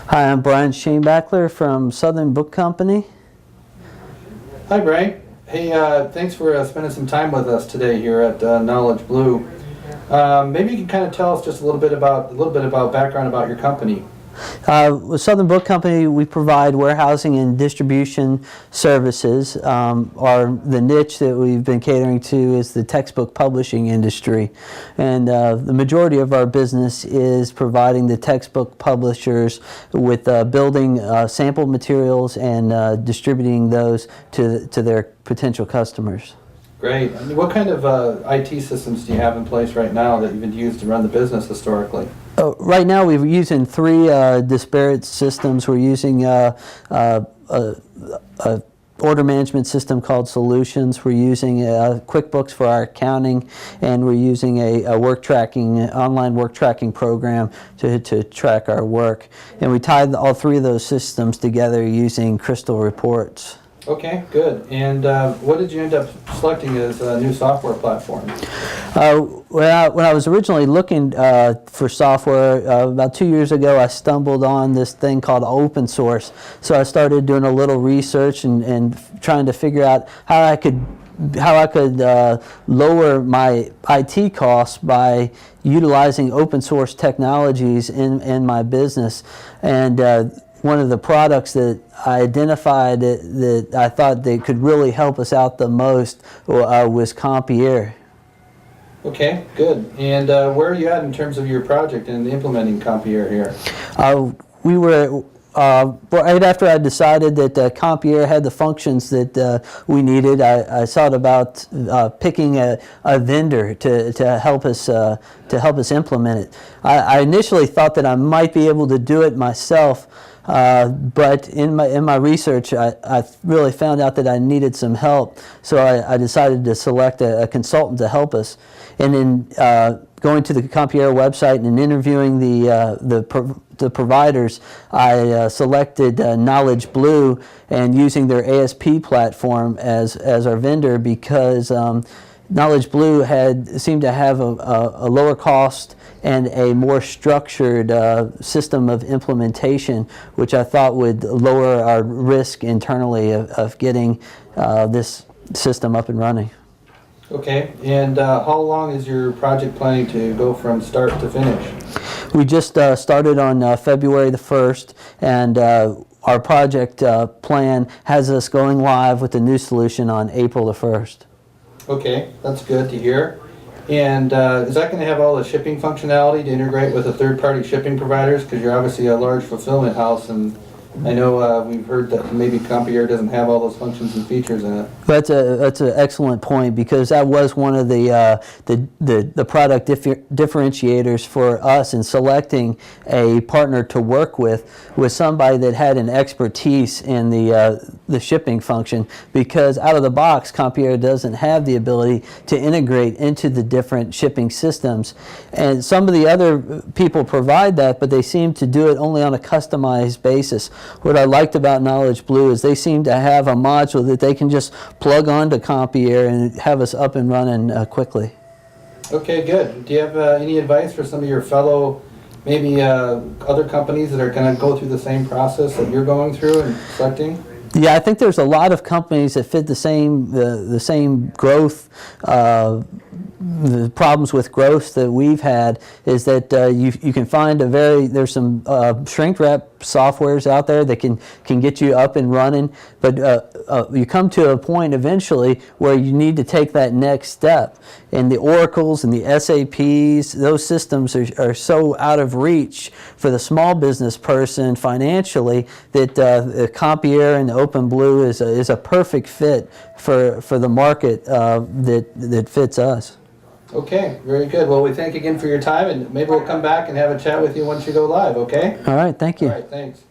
Hi, I'm Brian Schoenbaechler from Southern Book Company. Hi, Brian. Hey, thanks for spending some time with us today here at KnowledgeBlue. Maybe you can kind of tell us just a little bit about background about your company. With Southern Book Company, we provide warehousing and distribution services. The niche that we've been catering to is the textbook publishing industry. And the majority of our business is providing the textbook publishers with building sample materials and distributing those to their potential customers. Great. And what kind of IT systems do you have in place right now that you've been used to run the business historically? Right now we're using three disparate systems. We're using a order management system called Solutions. We're using QuickBooks for our accounting, and we're using a online work tracking program to track our work. And we tied all three of those systems together using Crystal reports. Okay, good. And what did you end up selecting as a new software platform? When I was originally looking for software, about 2 years ago, I stumbled on this thing called open source. So I started doing a little research and trying to figure out how I could lower my IT costs by utilizing open source technologies in my business. And one of the products that I identified that I thought they could really help us out the most was Compiere. Okay, good. And where are you at in terms of your project and implementing Compiere here? We were right after I decided that Compiere had the functions that we needed. I thought about picking a vendor to help us implement it. I initially thought that I might be able to do it myself. But in my research, I really found out that I needed some help, so I decided to select a consultant to help us. And then going to the Compiere website and interviewing the providers, I selected KnowledgeBlue and using their ASP platform as our vendor because KnowledgeBlue seemed to have a lower cost and a more structured system of implementation, which I thought would lower our risk internally of getting this system up and running. Okay, and how long is your project planning to go from start to finish? We just started on February the 1st, and our project plan has us going live with the new solution on April the 1st. Okay, that's good to hear. And is that going to have all the shipping functionality to integrate with the third-party shipping providers? Because you're obviously a large fulfillment house, and I know we've heard that maybe Compiere doesn't have all those functions and features in it. That's an excellent point, because that was one of the product differentiators for us in selecting a partner to work with somebody that had an expertise in the shipping function, because out of the box Compiere doesn't have the ability to integrate into the different shipping systems, and some of the other people provide that, but they seem to do it only on a customized basis. What I liked about KnowledgeBlue is they seem to have a module that they can just plug onto Compiere and have us up and running quickly. Okay, good. Do you have any advice for some of your fellow, maybe other companies that are going to go through the same process that you're going through and selecting? Yeah, I think there's a lot of companies that fit the same growth. The problems with growth that we've had is that you can find there's some shrink wrap softwares out there that can get you up and running, but you come to a point eventually where you need to take that next step, and the Oracles and the SAPs, those systems are so out of reach for the small business person financially that Compiere and OpenBlue is a perfect fit for the market that fits us. Okay, very good. Well, we thank you again for your time, and maybe we'll come back and have a chat with you once you go live, okay? All right, thank you. All right, thanks.